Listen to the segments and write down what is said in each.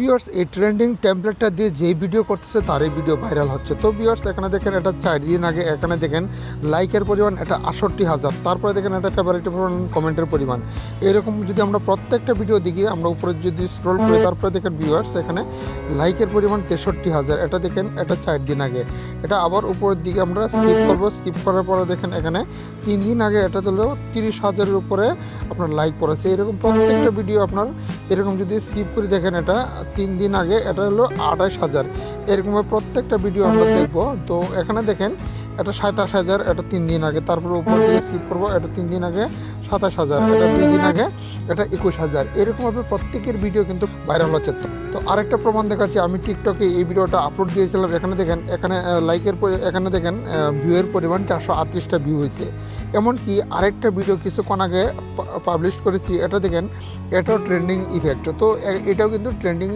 Viewers এই trending টেমপ্লেটটা দিয়ে যেই ভিডিও করতেছে তারই ভিডিও ভাইরাল হচ্ছে। তো ভিউয়ার্স এখানে দেখেন এটা 4 দিন আগে এখানে দেখেন লাইকের পরিমাণ এটা 68,000, তারপরে দেখেন এটা ফেভারিটের পরিমাণ, কমেন্টের পরিমাণ। এরকম যদি আমরা প্রত্যেকটা ভিডিও দেখি, আমরা উপরে যদি স্ক্রল করি, তারপরে দেখেন ভিউয়ার্স এখানে লাইকের পরিমাণ 63,000, এটা দেখেন এটা 4 দিন আগে। এটা আবার উপরের দিকে আমরা স্কিপ করব, স্কিপ করার পরে দেখেন এখানে 3 দিন আগে এটা হলো 30,000-এর উপরে আপনার লাইক পড়েছে। এরকম প্রত্যেকটা ভিডিও আপনার এরকম যদি স্কিপ করে দেখেন এটা 3 দিন আগে এটা হলো 28,000। এরকমভাবে প্রত্যেকটা ভিডিও আমরা দেখব। তো এখানে দেখেন এটা 27,000, এটা 3 দিন আগে। তারপরে উপর দিকে স্কিপ করবো, এটা 3 দিন আগে 27,000, এটা 2 দিন আগে এটা 21,000। এরকমভাবে প্রত্যেকের ভিডিও কিন্তু ভাইরাল হচ্ছে। তো আরেকটা প্রমাণ দেখাচ্ছি, আমি টিকটকে এই ভিডিওটা আপলোড দিয়েছিলাম। এখানে দেখেন এখানে লাইকের এখানে দেখেন ভিউয়ের পরিমাণ 438টা ভিউ হয়েছে। এমনকি আরেকটা ভিডিও কিছুক্ষণ আগে পাবলিশ করেছি, এটা দেখেন এটাও ট্রেন্ডিং ইফেক্ট। তো এটাও কিন্তু ট্রেন্ডিং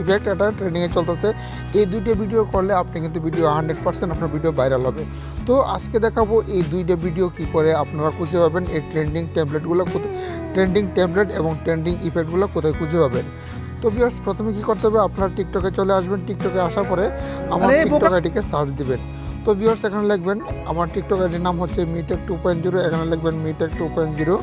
ইফেক্ট, এটা ট্রেন্ডিংয়ে চলতেছে। এই দুইটা ভিডিও করলে আপনি কিন্তু ভিডিও 100% আপনার ভিডিও ভাইরাল হবে। তো আজকে দেখাবো এই দুইটা ভিডিও কি করে আপনারা খুঁজে পাবেন, এই ট্রেন্ডিং টেমপ্লেটগুলো, ট্রেন্ডিং টেমপ্লেট এবং ট্রেন্ডিং ইফেক্টগুলো কোথায় খুঁজে পাবেন। তো ভিউয়ার্স প্রথমে কী করতে হবে, আপনারা টিকটকে চলে আসবেন। টিকটকে আসার পরে আমার টিকটক আইডিকে সার্চ দিবেন। তো ভিউয়ার্স এখানে লিখবেন আমার টিকটক আইডির নাম হচ্ছে মিটেক 2.0, এখানে লিখবেন মিটেক 2.0।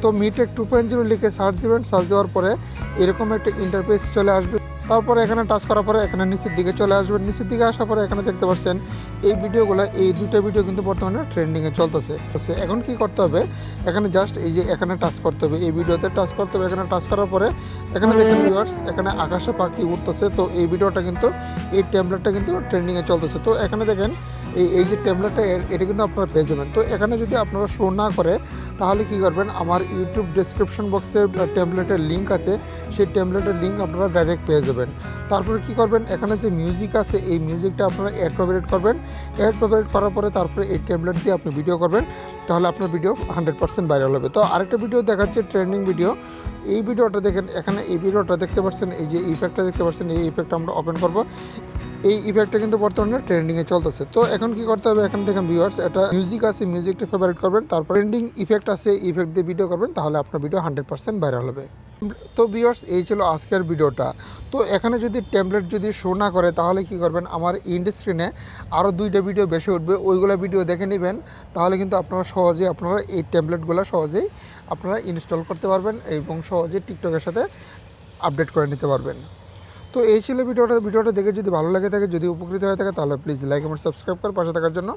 তো মিটেক 2.0 লিখে সার্চ দিবেন। সার্চ দেওয়ার পরে এরকম একটা ইন্টারফেস চলে আসবে। তারপরে এখানে টাচ করার পরে এখানে নিচের দিকে চলে আসবেন। নিচের দিকে আসার পরে এখানে দেখতে পাচ্ছেন এই ভিডিওগুলো, এই দুইটা ভিডিও কিন্তু বর্তমানে ট্রেন্ডিংয়ে চলতেছে। এখন কি করতে হবে, এখানে জাস্ট এই যে এখানে টাচ করতে হবে, এই ভিডিওতে টাচ করতে হবে। এখানে টাচ করার পরে এখানে দেখেন ভিউয়ার্স এখানে আকাশে পাখি উঠতেছে। তো এই ভিডিওটা কিন্তু, এই টেমপ্লেটটা কিন্তু ট্রেন্ডিংয়ে চলতেছে। তো এখানে দেখেন এই যে টেমপ্লেটটা, এটা কিন্তু আপনারা পেয়ে যাবেন। তো এখানে যদি আপনারা শো না করে তাহলে কি করবেন, আমার ইউটিউব ডেসক্রিপশন বক্সে টেমপ্লেটের লিঙ্ক আছে, সেই টেমপ্লেটের লিঙ্ক আপনারা ডাইরেক্ট পেয়ে যাবেন। তারপরে কি করবেন, এখানে যে মিউজিক আছে এই মিউজিকটা আপনারা অ্যাড ফেভারিট করবেন। অ্যাড ফেভারিট করার পরে তারপরে এই টেমপ্লেট দিয়ে আপনি ভিডিও করবেন, তাহলে আপনার ভিডিও 100% ভাইরাল হবে। তো আরেকটা ভিডিও দেখাচ্ছে ট্রেন্ডিং ভিডিও। এই ভিডিওটা দেখেন, এখানে এই ভিডিওটা দেখতে পাচ্ছেন, এই যে ইফেক্টটা দেখতে পাচ্ছেন, এই ইফেক্টটা আমরা ওপেন করব। এই ইফেক্টটা কিন্তু বর্তমানে ট্রেন্ডিংয়ে চলতেছে। তো এখন কি করতে হবে, এখানে দেখেন ভিউয়ার্স এটা মিউজিক আছে, মিউজিকটা ফেভারিট করবেন, তারপর ট্রেন্ডিং ইফেক্ট আছে, ইফেক্ট দিয়ে ভিডিও করবেন, তাহলে আপনার ভিডিও 100% ভাইরাল হবে। তো ভিউয়ার্স এই ছিল আজকের ভিডিওটা। তো এখানে যদি টেমপ্লেট যদি শো না করে তাহলে কি করবেন, আমার ইন্ড স্ক্রিনে আরও 2টা ভিডিও বেশি উঠবে, ওইগুলো ভিডিও দেখে নেবেন। তাহলে কিন্তু আপনারা সহজে আপনারা এই টেমপ্লেটগুলো সহজেই আপনারা ইনস্টল করতে পারবেন এবং সহজে টিকটকের সাথে আপডেট করে নিতে পারবেন। তো এই ছিল ভিডিওটা দেখে যদি ভালো লাগে থাকে, যদি উপকৃত হয়ে থাকে তাহলে প্লিজ লাইক এবং সাবস্ক্রাইব করে পাশে থাকার জন্য